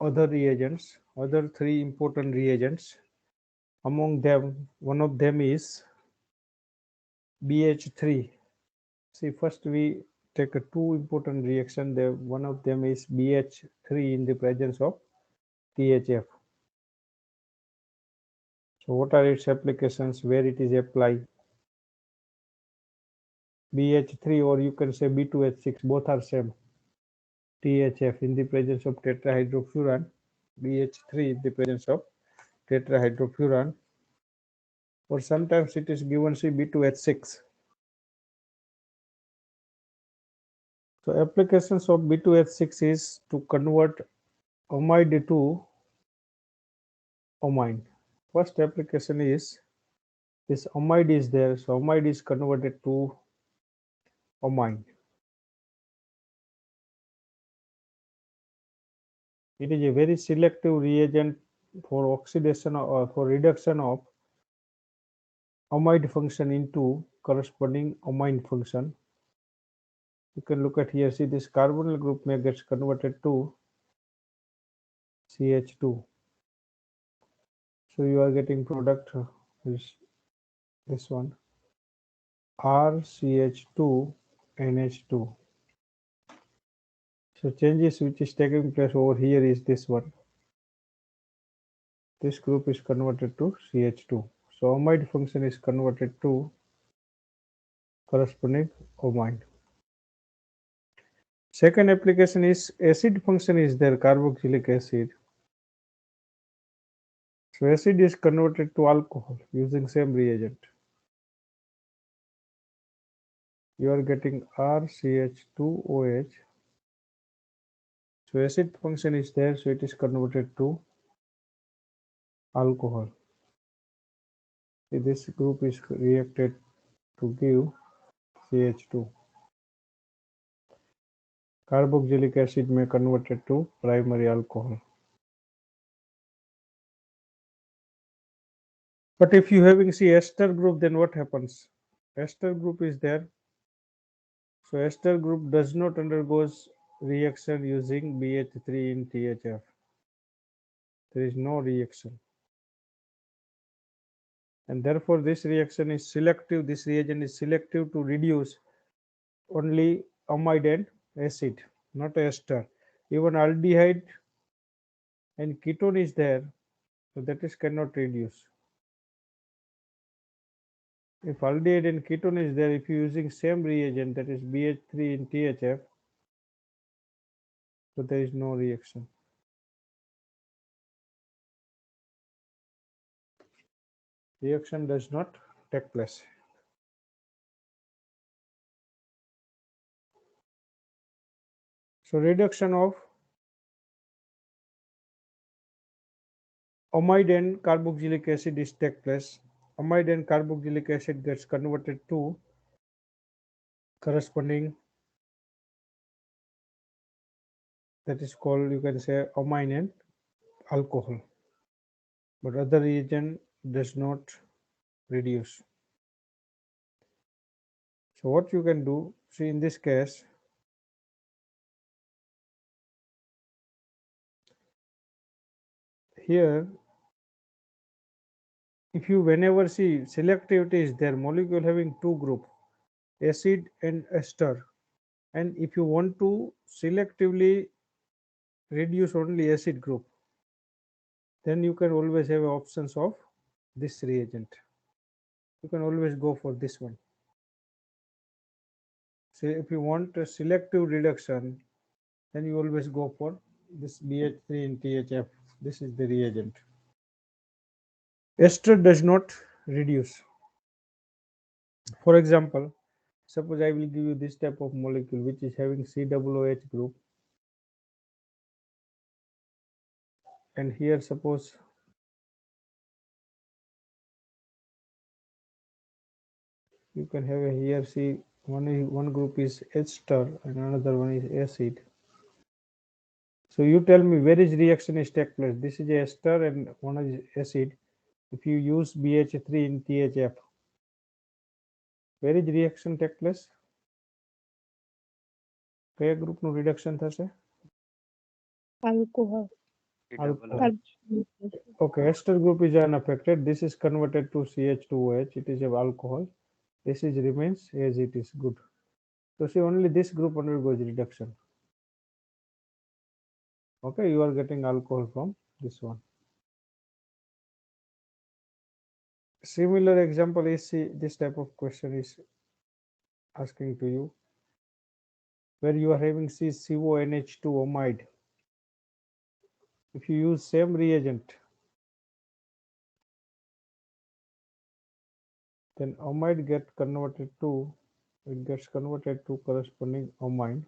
other reagents, other three important reagents. Among them, one of them is BH3. See, first we take a two important reaction. There, one of them is BH3 in the presence of THF. So, what are its applications? Where it is applied? BH3, or you can say B2H6, both are same. THF in the presence of tetrahydrofuran, BH3 in the presence of tetrahydrofuran, or sometimes it is given B2H6. So applications of B2H6 is to convert amide to amine. First application is this amide is there, so amide is converted to amine. It is a very selective reagent for oxidation or for reduction of amide function into corresponding amine function. You can look at here, see this carbonyl group may gets converted to CH2. So you are getting product is this one, RCH2NH2. So changes which is taking place over here is this one. This group is converted to CH2. So amide function is converted to corresponding amine. Second application is acid function is there, carboxylic acid. So acid is converted to alcohol using same reagent. You are getting RCH2OH. So acid function is there, so it is converted to alcohol. See, this group is reacted to give CH2. Carboxylic acid may converted to primary alcohol. But if you having ester group, then what happens? Ester group is there. So ester group does not undergoes reaction using BH3 in THF. There is no reaction. And therefore this reaction is selective, this reagent is selective to reduce only amide and acid, not ester. Even aldehyde and ketone is there, so that is cannot reduce. If aldehyde and ketone is there, if you using same reagent, that is BH3 in THF, so there is no reaction. Reaction does not take place. So reduction of amide and carboxylic acid is take place. Amide and carboxylic acid gets converted to corresponding, that is called, you can say, amine and alcohol. But other reagent does not reduce. So what you can do, see in this case, here if you whenever see selectivity is there, molecule having two group, acid and ester, and if you want to selectively reduce only acid group, then you can always have options of this reagent. You can always go for this one. So if you want a selective reduction, then you always go for this BH3 in THF. This is the reagent. Ester does not reduce. For example, suppose I will give you this type of molecule which is having COOH group, and here suppose you can have a here see one group is ester and another one is acid. So you tell me where is reaction is take place. This is ester and one is acid. If you use BH3 in THF, where is reaction take place? કયા ગ્રુપનું reduction થશે? alcohol. Alcohol. Okay, ester group is unaffected. This is converted to CH2OH. It is a alcohol. This is remains as it is. Good. So see, only this group undergoes reduction. Okay, you are getting alcohol from this one. Similar example is, see, this type of question is asking to you where you are having CONH2 amide. If you use same reagent, then amide gets converted to corresponding amine.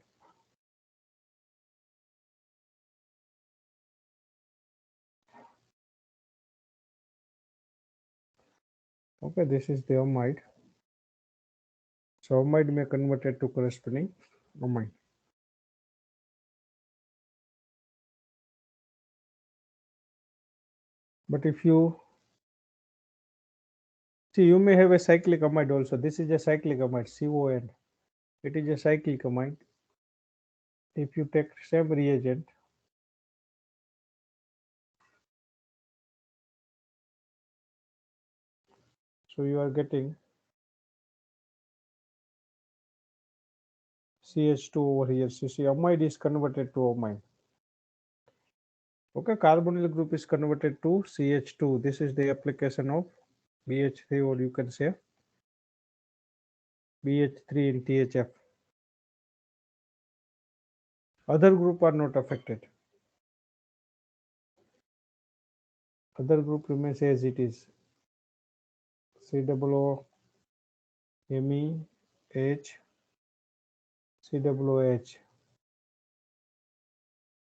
Okay, this is the amide. So amide may converted to corresponding amine. But if you see, you may have a cyclic amide also. This is a cyclic amide, CON. It is a cyclic amide. If you take same reagent, so you are getting CH2 over here. So see, amide is converted to amine. Okay, carbonyl group is converted to CH2. This is the application of BH3, or you can say BH3 in THF. Other group are not affected. Other group remains as it is. COO, Me, H, COOH.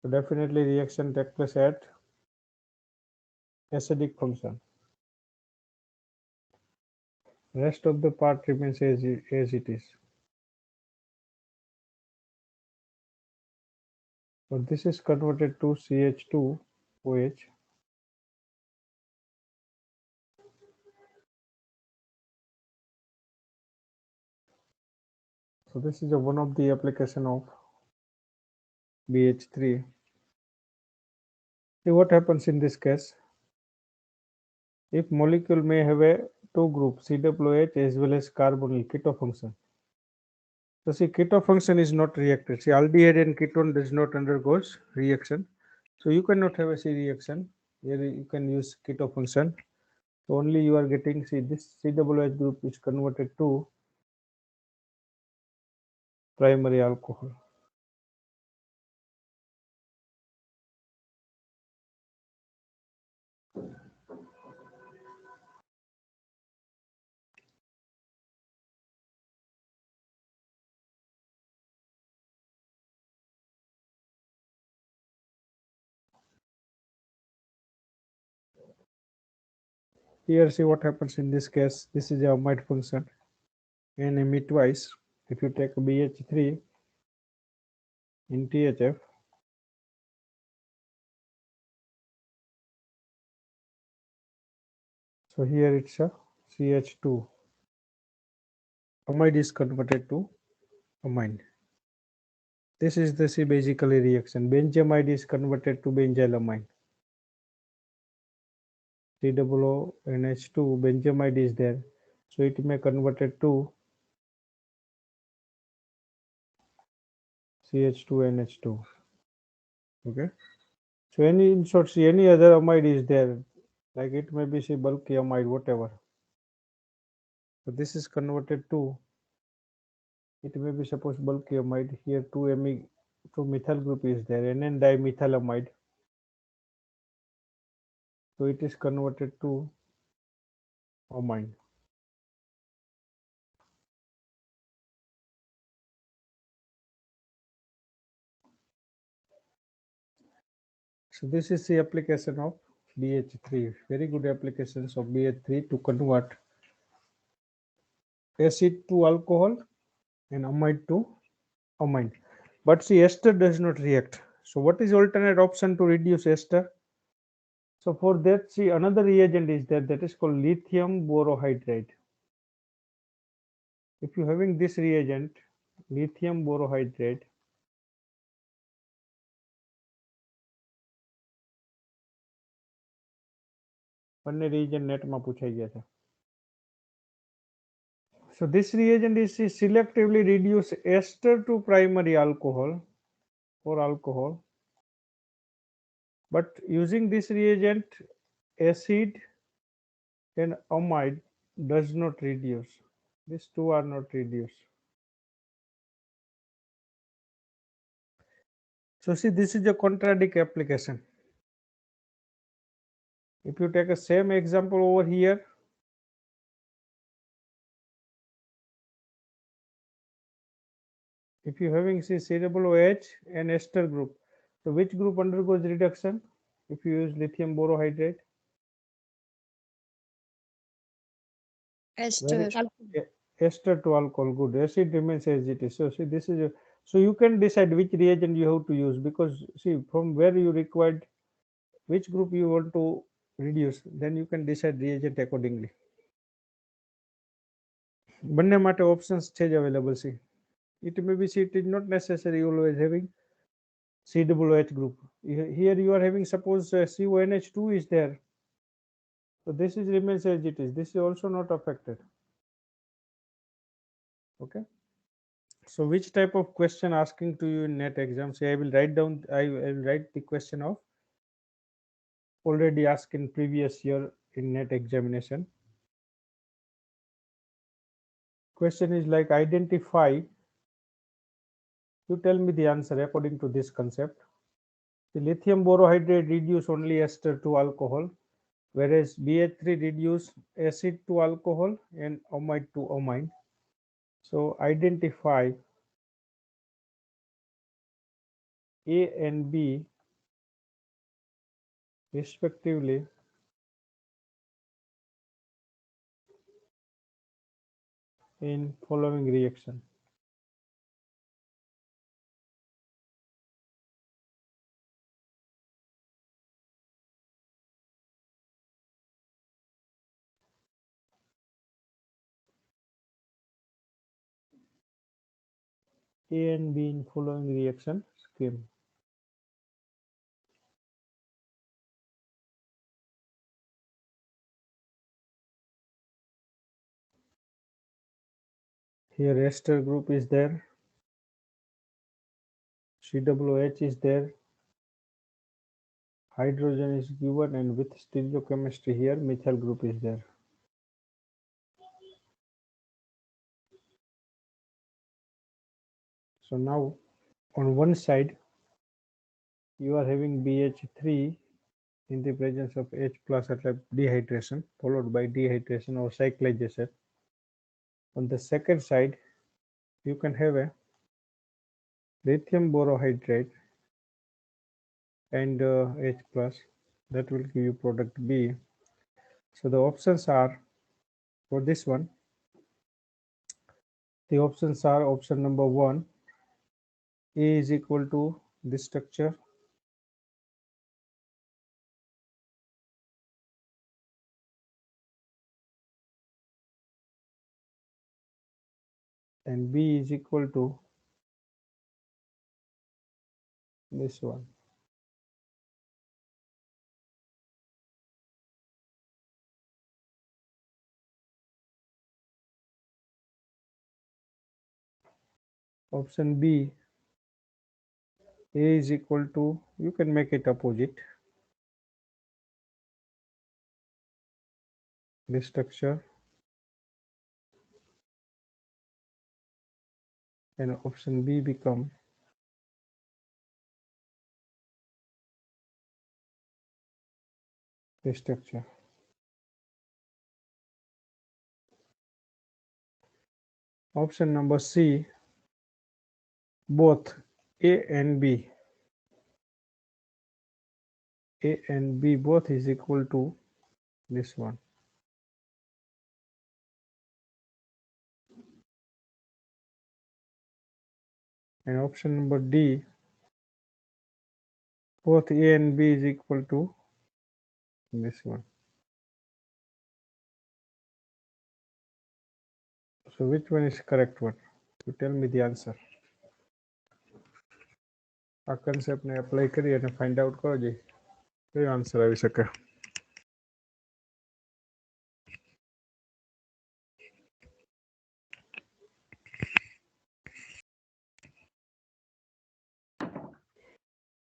So definitely reaction take place at acidic function. Rest of the part remains as it is. So this is converted to CH2OH. So this is one of the application of BH3. See what happens in this case. If molecule may have a two groups, COOH as well as carbonyl keto function. So see, keto function is not reacted. See, aldehyde and ketone does not undergoes reaction. So you cannot have a C reaction. Here you can use keto function. So only you are getting, see, this COOH group is converted to primary alcohol. Here see what happens in this case. This is a amide function. NMe twice. If you take BH3 in THF, so here it's a CH2. Amide is converted to amine. This is the C basically reaction. Benzamide is converted to benzylamine. COONH2, benzamide is there. So it may converted to CH2NH2. Okay. So any, in short, see, any other amide is there. Like it may be, say, bulky amide, whatever. So this is converted to, it may be suppose bulky amide. Here 2 methyl group is there, NN dimethylamide. So it is converted to amine. So this is the application of BH3. Very good applications of BH3 to convert acid to alcohol and amide to amine. But see, ester does not react. So what is alternate option to reduce ester? So for that, see, another reagent is there, that is called lithium borohydride. If you having this reagent, lithium borohydride, બંને reagent નેટમાં પૂછાઈ ગયા છે. So this reagent is selectively reduce ester to primary alcohol or alcohol, but using this reagent acid and amide does not reduce. These two are not reduced. So see, this is a contradict application. If you take a same example over here, if you having COOH and ester group, so which group undergoes reduction if you use lithium borohydride? Ester. Ester to alcohol. Good. Acid remains as it is. So see, this is so you can decide which reagent you have to use, because see, from where you required which group you want to reduce, then you can decide reagent accordingly. બંને માટે options છે જ available. See, it may be, see, it is not necessary always having COOH group. Here you are having, suppose CONH2 is there, so this is remains as it is. This is also not affected. Okay, so which type of question asking to you in NET exam? Say I will write down, I will write the question of already asked in previous year in NET examination. Question is like, identify, you tell me the answer according to this concept. The lithium borohydride reduce only ester to alcohol, whereas BH3 reduce acid to alcohol and amide to amine. So identify A and B respectively in following reaction. A and B in following reaction scheme. Here ester group is there, COOH is there, hydrogen is given, and with stereochemistry here methyl group is there. So now on one side you are having BH3 in the presence of H plus at dehydration followed by dehydration or cyclization. On the second side you can have a lithium borohydride and H plus, that will give you product B. So the options are, for this one, the options are option number 1, A is equal to this structure, and B is equal to this one. Option B, A is equal to, you can make it opposite, this structure, and option B become this structure. Option number C, both A and B both is equal to this one. And option number D, both A and B is equal to this one. So which one is correct one? You tell me the answer. આ concept ને apply કરી અને find out કરો જી કયો answer આવી શકે.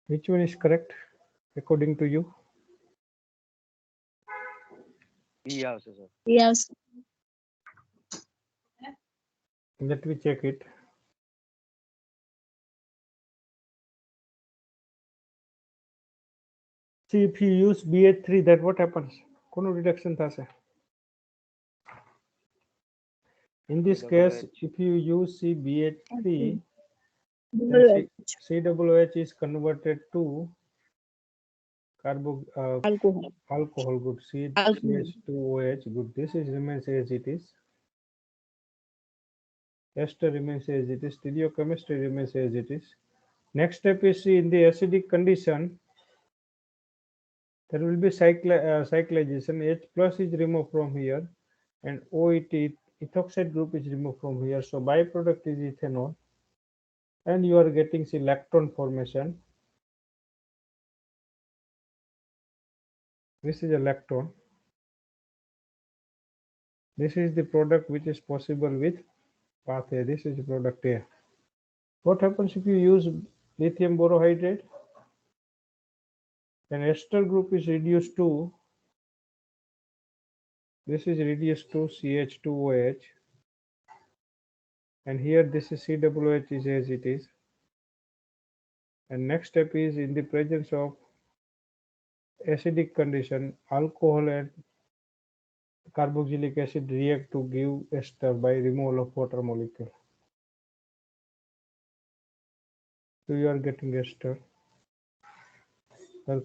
Which one is correct according to you? Yeah, sir. Yes. Let me check it. See, if you use BH3, that what happens? Kono reduction thase. In this case, if you use CBH3, then COOH is converted to Alcohol. alcohol good, Alcohol. CH2OH good. This is remains as it is. Ester remains as it is. Stereochemistry remains as it is. Next step is, see, in the acidic condition, there will be cyclization. H plus is removed from here, and OET ethoxide group is removed from here. So byproduct is ethanol, and you are getting see lactone formation. This is a lactone. This is the product which is possible with path A. This is product A. What happens if you use lithium borohydride? Then ester group is reduced to, this is reduced to CH2OH, and here this is COOH is as it is. And next step is, in the presence of acidic condition, alcohol and carboxylic acid react to give ester by removal of water molecule. So you are getting ester.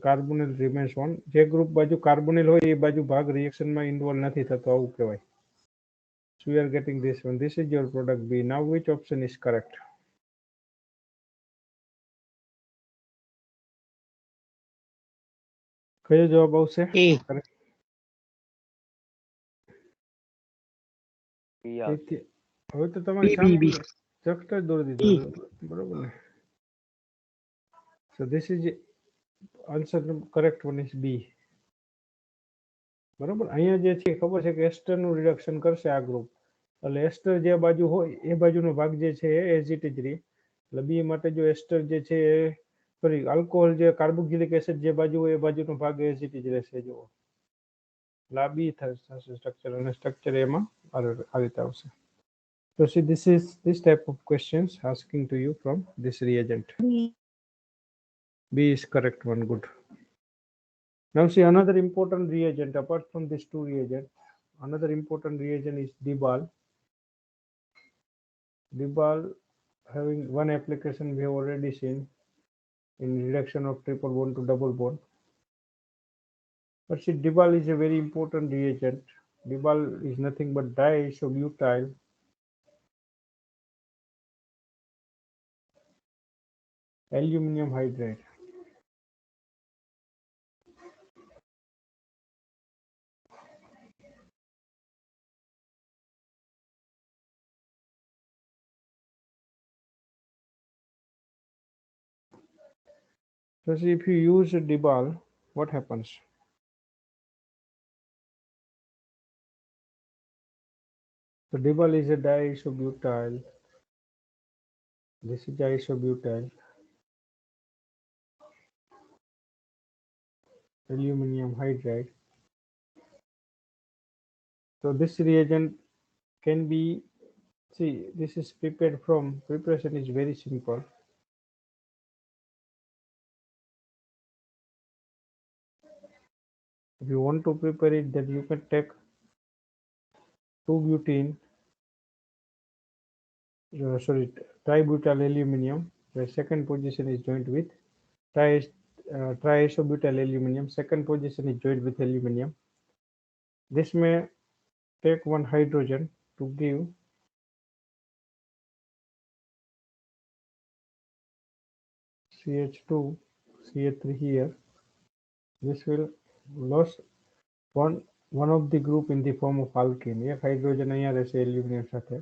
Carbonyl remains on. જે group બાજુ carbonyl હોય એ બાજુ ભાગ રિએક્શનમાં involve નથી થતો, આવું કહેવાય. So we are getting this one. This is your product B. Now which option is correct? કયો જવાબ આવશે? A. હવે તો તમારી સામે ચકટા દોરી દીધો, બરોબર ને? So this is answer correct one is B. બરોબર. અહીંયા જે છે ખબર છે કે એસ્ટરનું રિડક્શન કરશે આ ગ્રુપ, એટલે એસ્ટર જે બાજુ હોય એ બાજુનો ભાગ જે છે એ એઝ ઇટ ઇઝ રહે. એટલે બી માટે જો એસ્ટર જે છે એ સોરી આલ્કોહોલ જે કાર્બોક્સિલિક એસિડ જે બાજુ હોય એ બાજુનો ભાગ એઝ ઇટ ઇઝ રહેશે. જુઓ, એટલે આ બી થશે સ્ટ્રક્ચર, અને સ્ટ્રક્ચર એમાં આ રીતે આવશે. So see, this is this type of questions asking to you from this reagent. B is correct one. Good. Now see, another important reagent apart from these two reagents, another important reagent is Dibal. Dibal, having one application we have already seen in reduction of triple bond to double bond. But see, Dibal is a very important reagent. Dibal is nothing but diisobutyl aluminum hydride. So see, if you use Dibal, what happens? So Dibal is a diisobutyl. This is diisobutyl aluminum hydride. So this reagent can be, see, this is prepared from, preparation is very simple. If you want to prepare it, then you can take 2-butene, tributyl aluminum, the second position is joined with triisobutyl aluminum, second position is joined with aluminum. This may take one hydrogen to give CH2, CH3 here. This will lose one of the group in the form of alkene. એક hydrogen અહીંયા રહેશે aluminium સાથે,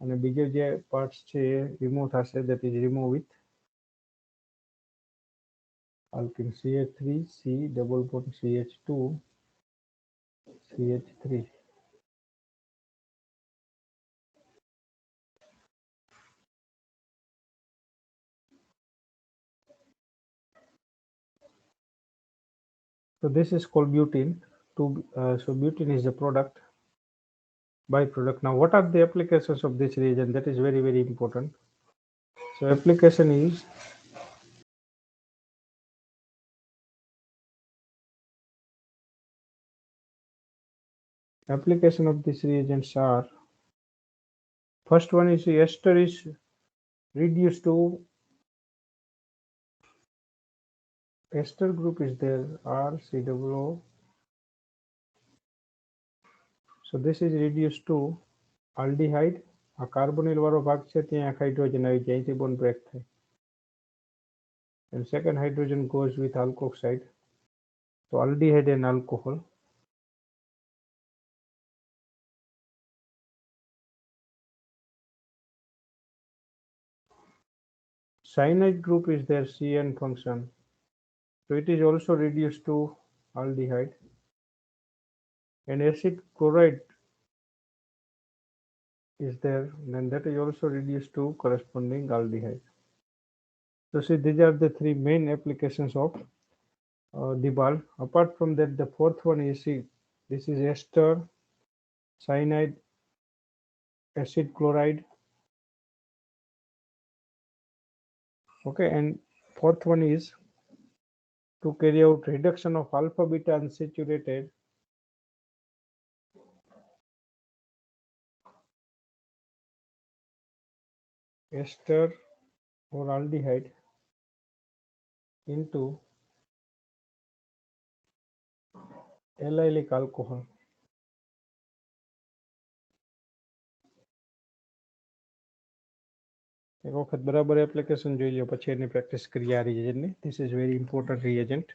અને બીજો જે parts છે એ remove થશે, that is remove with alkene CH3, C double bond CH2, CH3. So this is called butene. So butene is the product, byproduct. Now, what are the applications of this reagent? That is very, very important. So application is application of these reagents are, first one is the ester is reduced to, ester group is there, RCOO. So this is reduced to aldehyde. આ carbonyl વાળો ભાગ છે ત્યાં એક hydrogen આવી જાય, અહીંથી bond break થાય. And second hydrogen goes with alkoxide. So aldehyde and alcohol. Cyanide group is their CN function. So it is also reduced to aldehyde. And acid chloride is there, then that is also reduced to corresponding aldehyde. So see, these are the three main applications of Dibal. Apart from that, the fourth one is, see, this is ester, cyanide, acid chloride. Okay, and fourth one is to carry out reduction of alpha beta unsaturated ester or aldehyde into allylic alcohol. એક વખત બરાબર application જોઈ લો, પછી એની practice કરીએ આ રિએજન્ટની. This is very important reagent.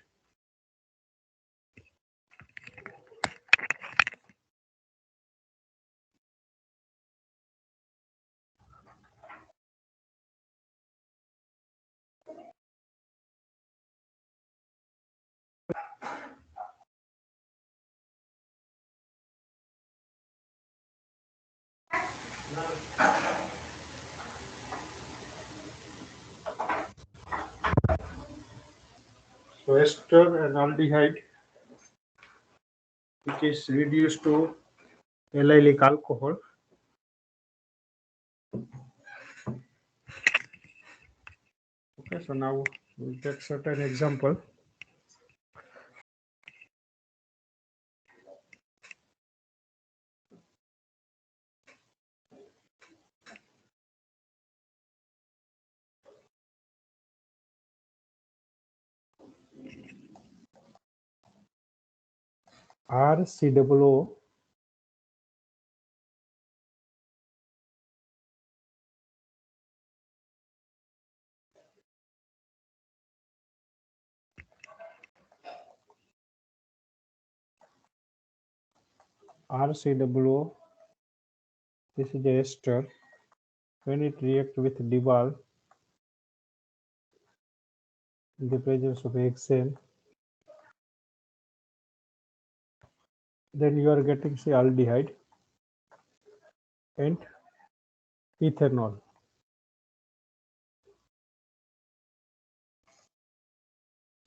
So ester and aldehyde, which is reduced to allylic alcohol. Okay, so now we'll take certain example. RCOO RCOO, this is the ester. When it reacts with Dibal in the presence of hexane, then you are getting, say, aldehyde and ethanol.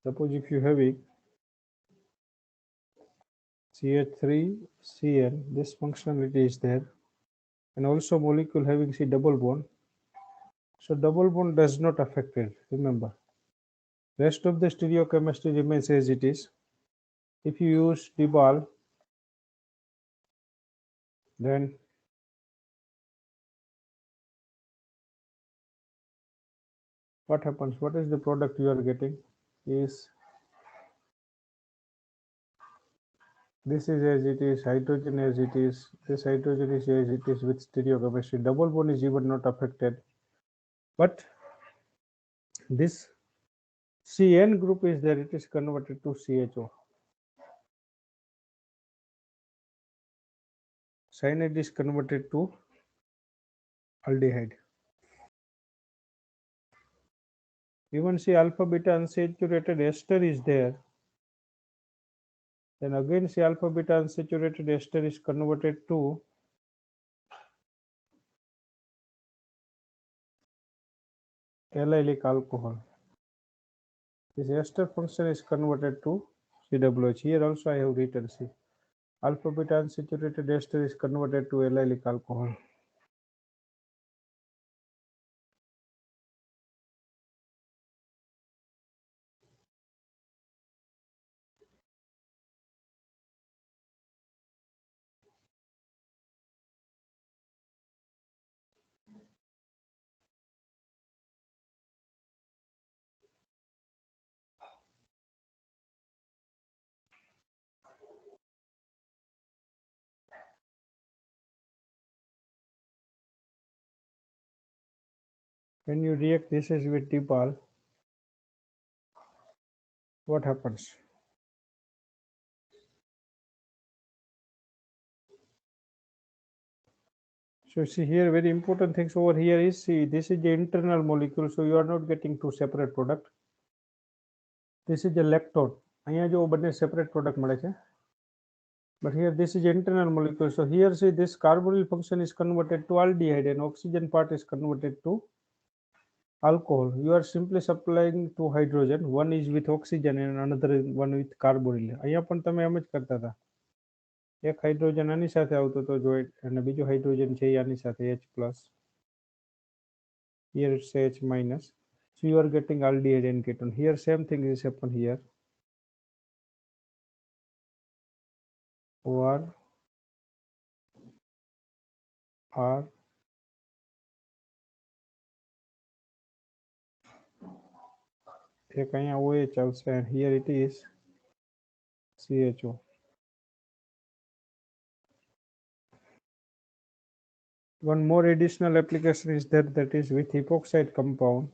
Suppose if you have it CH3CN, this functionality is there, and also molecule having C double bond. So double bond does not affect it, remember. Rest of the stereochemistry remains as it is. If you use Dibal, then what happens? What is the product you are getting? Is this is as it is, hydrogen as it is, this hydrogen is as it is with stereochemistry. Double bond is even not affected, but this CN group is there, it is converted to CHO. Cyanide is converted to aldehyde. Even see alpha beta unsaturated ester is there. Then again see alpha beta unsaturated ester is converted to allylic alcohol. This ester function is converted to COOH. Here also I have written C. Alpha beta unsaturated ester is converted to allylic alcohol. When you react this is with DIPAL, what happens? So see here, very important things over here is, see, this is the internal molecule, so you are not getting two separate product. This is the lactone. અહીંયા જો બંને separate product મળે છે. But here this is internal molecule. So here see this carbonyl function is converted to aldehyde and oxygen part is converted to alcohol. You are simply supplying two hydrogen. One is with oxygen and another one with carbonyl. અહીંયા પણ તમે એમ જ કરતા હતા. એક hydrogen આની સાથે આવતો હતો જોઈન્ટ અને બીજો હાઇડ્રોજન છે એ આની સાથે H+. Here it's H-. So you are getting aldehyde and ketone. Here same thing is happen here. OR R એક અહીંયા OH આવશે and here it is CHO. One more additional application is there, that is with epoxide compound.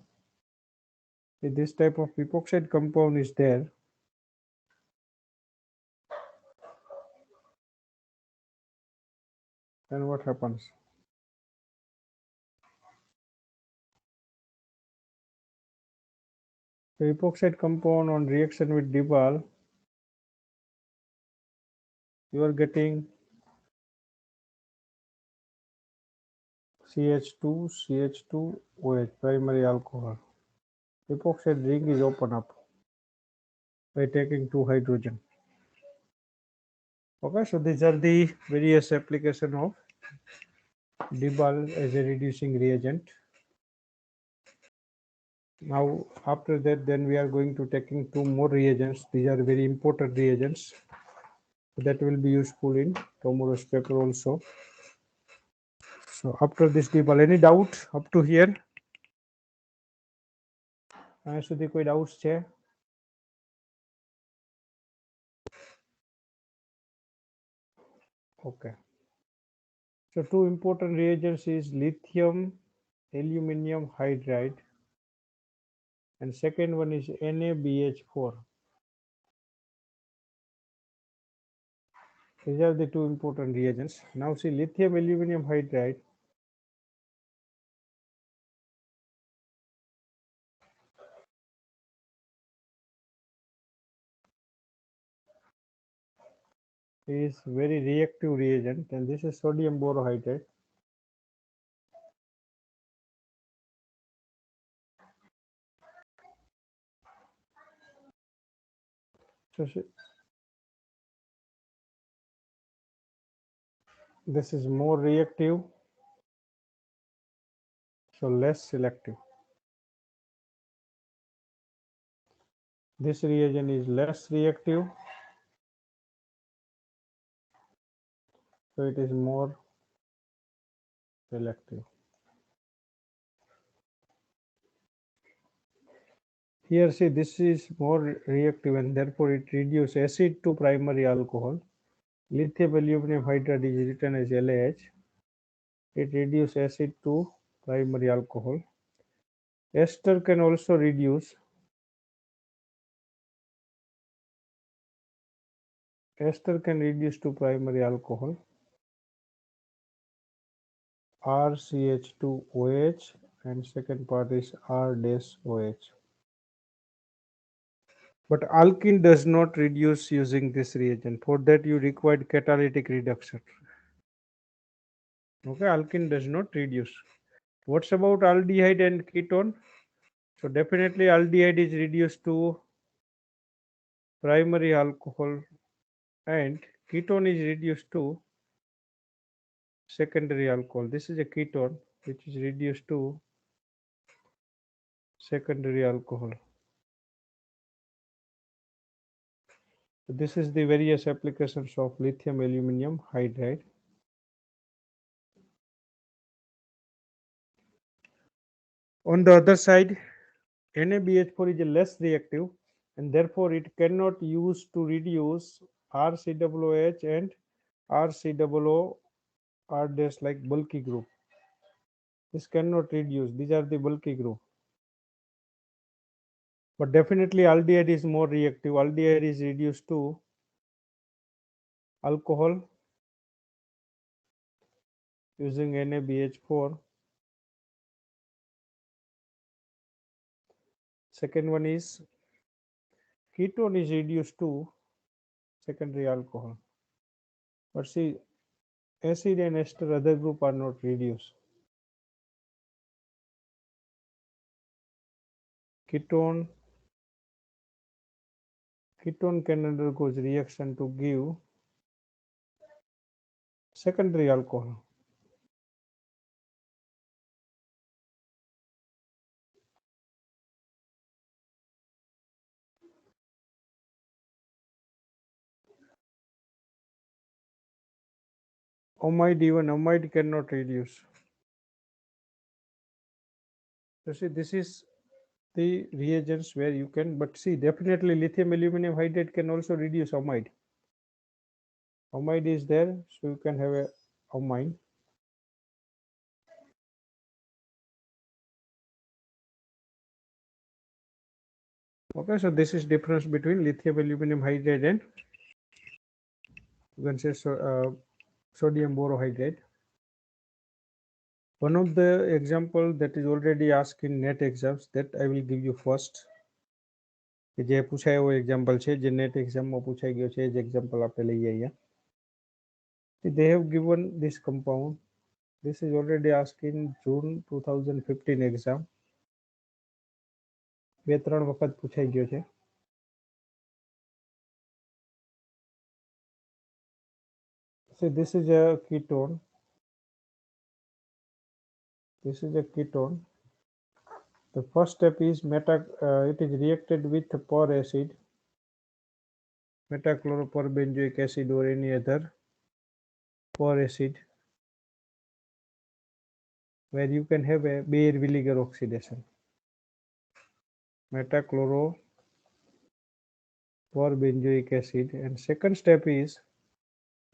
If this type of epoxide compound is there, then what happens? The epoxide compound on reaction with DIPAL, you are getting CH2OH, primary alcohol. Epoxide ring is open up by taking two hydrogen. Okay, so these are the various application of DIPAL as a reducing reagent. Now after that, then we are going to taking two more reagents. These are very important reagents that will be useful in tomorrow's paper also. So after this DIPAL, any doubt up to here? અહીંયા સુધી કોઈ doubts છે? Okay. So two important reagents is lithium aluminum hydride and second one is NaBH4. These are the two important reagents. Now see lithium aluminum hydride. Is very reactive reagent and this is sodium borohydride. So this is more reactive, so less selective. This reagent is less reactive, so it is more selective. Here see this is more reactive and therefore it reduces acid to primary alcohol. Lithium aluminum hydride is written as LAH. It reduces acid to primary alcohol. Ester can also reduce. Ester can reduce to primary alcohol. RCH2OH and second part is R-OH. But alkene does not reduce using this reagent. For that you required catalytic reduction. Okay, alkene does not reduce. What's about aldehyde and ketone? So definitely aldehyde is reduced to primary alcohol, and ketone is reduced to secondary alcohol. This is a ketone which is reduced to secondary alcohol. So this is the various applications of lithium aluminum hydride. On the other side, NaBH4 is less reactive and therefore it cannot use to reduce RCOOH and RCOO are just like bulky group. This cannot reduce. These are the bulky group. But definitely aldehyde is more reactive. Aldehyde is reduced to alcohol using NaBH4. Second one is ketone is reduced to secondary alcohol. But see, acid and ester other group are not reduced. Ketone can undergo reaction to give secondary alcohol. Even amide cannot reduce. So see, this is the reagents where you can, but see, definitely lithium aluminum hydride can also reduce amide. Amide is there, so you can have a amine. Okay, so this is difference between lithium aluminum hydride and you can say sodium borohydride. One of the example that is already asked in net exams that I will give you first. કે જે પૂછાય એવો example છે જે net એક્ઝામમાં પૂછાઈ ગયો છે એ જ એક્ઝામ્પલ આપણે લઈએ અહીંયા. They have given this compound. This is already asked in June 2015 exam. 2-3 વખત પૂછાઈ ગયો છે. So this is a ketone. This is a ketone. The first step is it is reacted with per acid, metachloroperbenzoic acid or any other per acid, where you can have a Baeyer vinegar oxidation. Metachloroperbenzoic acid, and second step is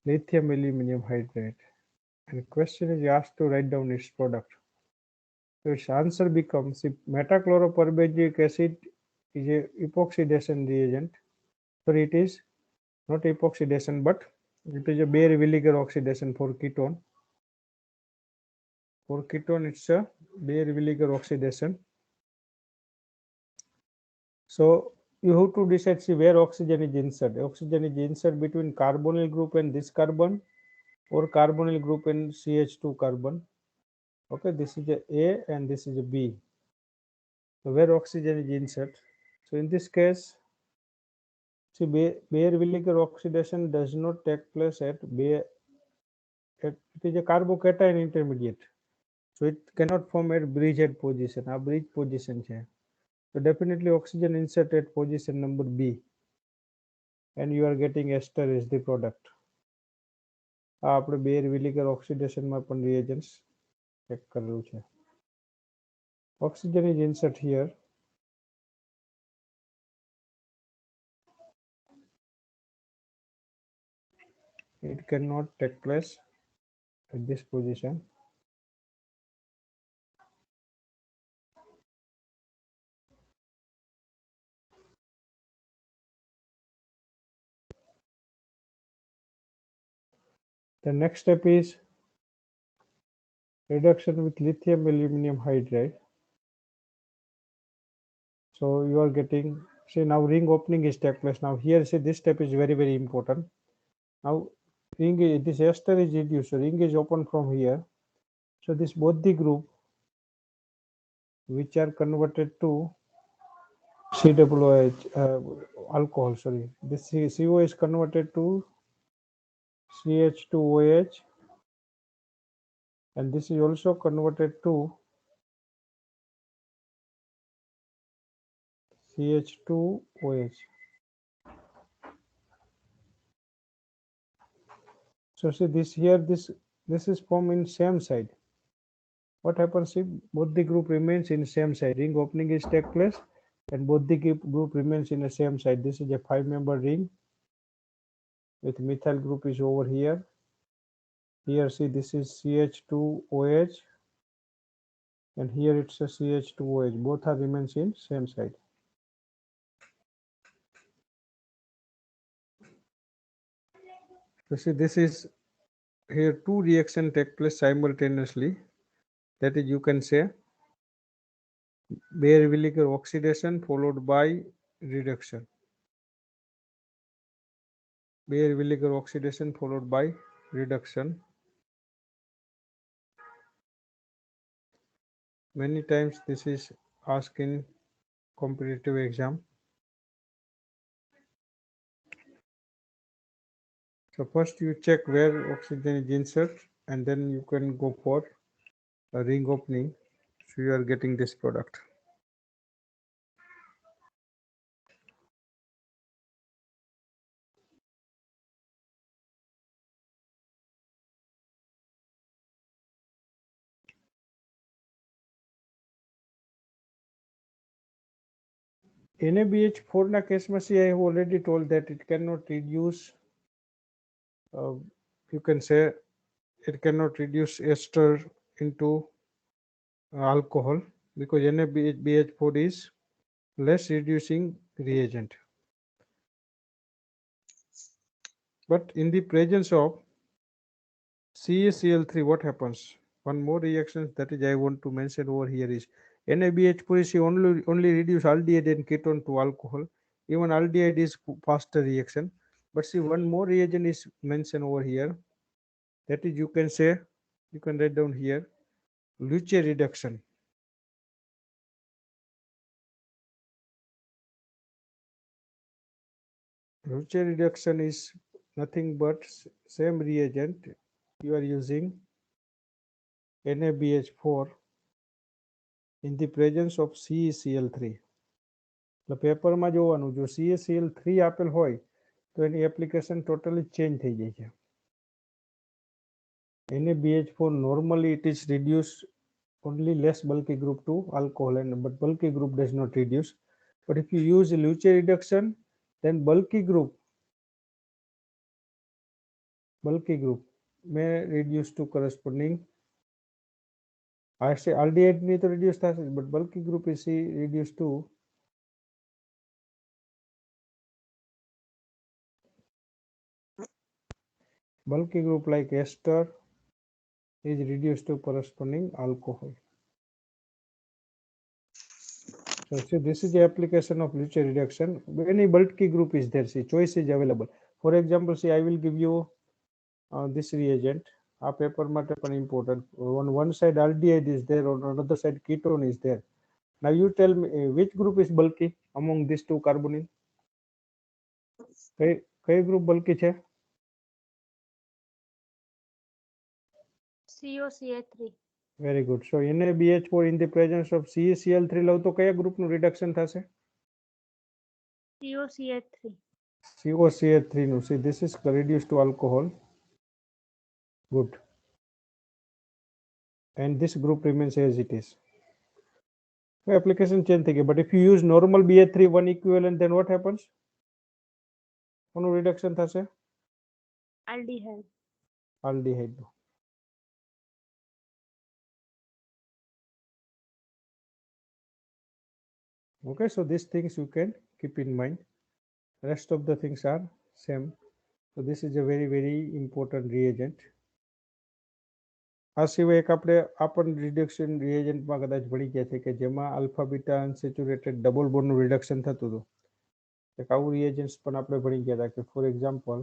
lithium aluminum hydride. And question is asked to write down its product. So its answer becomes if metachloroperbenzoic acid is a epoxidation reagent. Sorry, it is not epoxidation, but it is a Baeyer vinegar oxidation for ketone. For ketone, it's a Baeyer vinegar oxidation. So you have to decide see where oxygen is inserted. Oxygen is inserted between carbonyl group and this carbon, or carbonyl group and CH2 carbon. Okay, this is a and this is a B. So where oxygen is inserted. So in this case, see Baeyer vinegar oxidation does not take place at Baeyer. It is a carbocation intermediate. So it cannot form at bridgehead position. A bridge position છે. So definitely oxygen insert at position number B, and you are getting ester as the product. આપણે Baeyer vinegar oxidation માં પણ reagents check કરેલું છે. Oxygen is insert here. It cannot take place at this position. The next step is reduction with lithium aluminum hydride. So you are getting, see now ring opening is take place. Now here see this step is very very important. Now this ester is reduced, so ring is open from here. So this both the group which are converted to COOH alcohol, sorry. This CO is converted to CH2OH, and this is also converted to CH2OH. So see this here, this is formed in same side. What happens if both the group remains in same side? Ring opening is take place and both the group remains in the same side. This is a 5-member ring with methyl group is over here. Here see this is CH2OH and here it's a CH2OH. Both are remains in same side. So see this is here two reaction take place simultaneously. That is you can say Baeyer-Villiger oxidation followed by reduction. Baeyer-Villiger oxidation followed by reduction. Many times this is asked in competitive exam. So first you check where oxygen is inserted and then you can go for a ring opening. So you are getting this product. NaBH4 ના કેસમાં I have already told that it cannot reduce, you can say it cannot reduce ester into alcohol because NaBH4 is less reducing reagent. But in the presence of CaCl3, what happens? One more reaction that is I want to mention over here is NaBH4 is only reduce aldehyde and ketone to alcohol. Even aldehyde is faster reaction. But see one more reagent is mentioned over here. That is you can say, you can write down here, Luce reduction. Luce reduction is nothing but same reagent. You are using NaBH4 in the presence of CaCl3. એટલે પેપરમાં જોવાનું જો CaCl3 આપેલ હોય તો એની application totally change થઈ જાય છે. NaBH4 normally it is reduced only less bulky group to alcohol, and but bulky group does not reduce. But if you use Luce reduction, then bulky group may reduce to corresponding. I say aldehyde need to reduce that, but bulky group is reduced to bulky group like ester is reduced to corresponding alcohol. So see, this is the application of Luce reduction. Any bulky group is there, see choice is available. For example, see I will give you this reagent. Our paper matter important. On one side aldehyde is there, on another side ketone is there. Now you tell me which group is bulky among these two carbonyl? કઈ group bulky છે? COCH3. Very good. So NaBH4 in the presence of CaCl3 લઉં તો કયા group નું reduction થશે? COCH3. COCH3 નું. See this is reduced to alcohol. Good. And this group remains as it is. So application change થઈ ગઈ. But if you use normal BH3 1 equivalent, then what happens? કોનું reduction થશે? Aldehyde. Aldehyde. Okay, so these things you can keep in mind. Rest of the things are same. So this is a very, very important reagent. આ સિવાય એક આપણે reduction રિએજન્ટમાં કદાચ ભણી ગયા છે કે જેમાં આલ્ફા બીટા અનસેચ્યુરેટેડ ડબલ બોન્ડનું રિડક્શન થતું હતું. એક આવું રિએજન્ટ્સ પણ આપણે ભણી ગયા હતા કે ફોર એક્ઝામ્પલ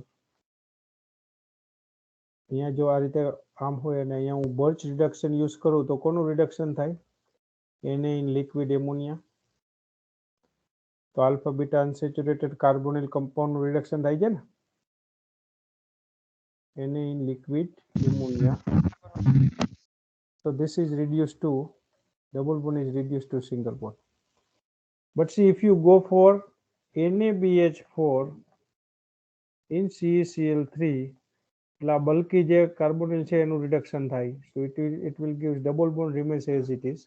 અહીંયા જો આ રીતે આમ હોય અને અહીંયા હું બર્ચ રિડક્શન યુઝ કરું તો કોનું રિડક્શન થાય? Na in liquid ammonia. તો alpha beta unsaturated carbonyl compound reduction થાય છે ને, એને in liquid ammonia. So this is reduced to double bond is reduced to single bond. But see, if you go for NaBH4 in CaCl3, એટલે આ bulky જે carbonyl છે એનું reduction થાય. So it will give double bond remains as it is,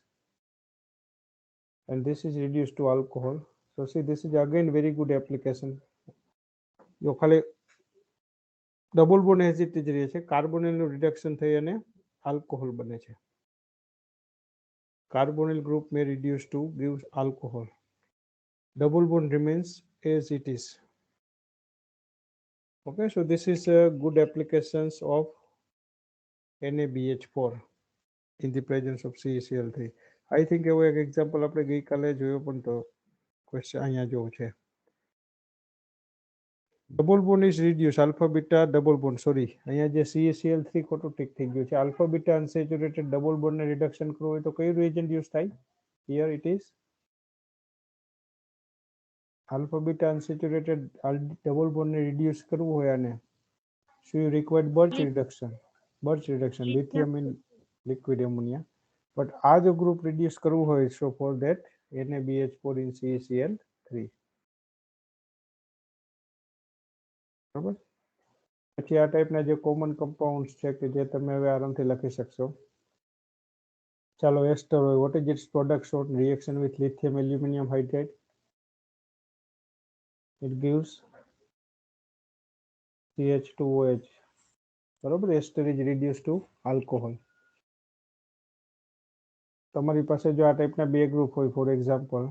and this is reduced to alcohol. So see, this is again very good application. જો ખાલી double bond as it is રહે છે, કાર્બોનિલનું reduction થઈ અને alcohol બને છે. Carbonyl group may reduce to give alcohol. Double bond remains as it is. Okay, so this is a good applications of NaBH4 in the presence of CaCl3. I think એવો એક example આપણે ગઈકાલે જોયો પણ તો question અહીંયા જોવું છે. Double bond is reduce alpha beta double bond, sorry અહીંયા જે CaCl3 ખોટું ટીક થઈ ગયું છે. આલ્ફા બીટા અનસેચ્યુરેટેડ ડબલ બોન્ડને રિડક્શન કરવું હોય તો કયું રિએજન્ટ યુઝ થાય? Here it is alpha beta unsaturated double બોન્ડને રિડ્યુસ કરવું હોય આને, so you required birch reduction, lithium in liquid ammonia. But આ જો ગ્રુપ રિડ્યુસ કરવું હોય, so for that NaBH4 in CaCl3. બરાબર. પછી આ ટાઈપના જે કોમન કમ્પાઉન્ડ્સ છે કે જે તમે હવે આરામથી લખી શકશો. ચાલો એસ્ટર હોય, what is its product on reaction with lithium aluminum hydride? It gives CH2OH. બરાબર. એસ્ટર is reduced to alcohol. તમારી પાસે જો આ ટાઈપના બે ગ્રુપ હોય, for example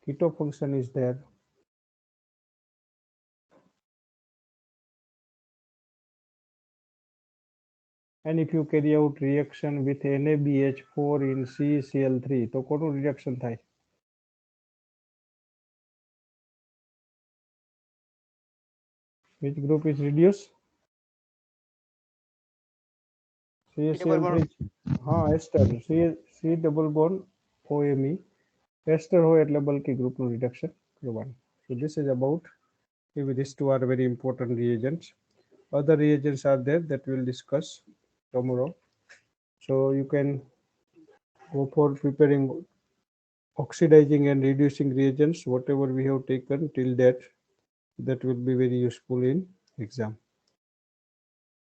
keto function is there, and if you carry out reaction with NaBH4 in CaCl3 તો કોનું રિડક્શન થાય? Which group is reduced? CaCl3. હા, એસ્ટર. C double bond OMe. એસ્ટર હોય એટલે બલ્કી ગ્રુપનું રિડક્શન કરવાનું. So this is about, maybe these two are very important reagents. Other reagents are there that we'll discuss tomorrow. So you can go for preparing oxidizing and reducing reagents, whatever we have taken till that will be very useful in exam.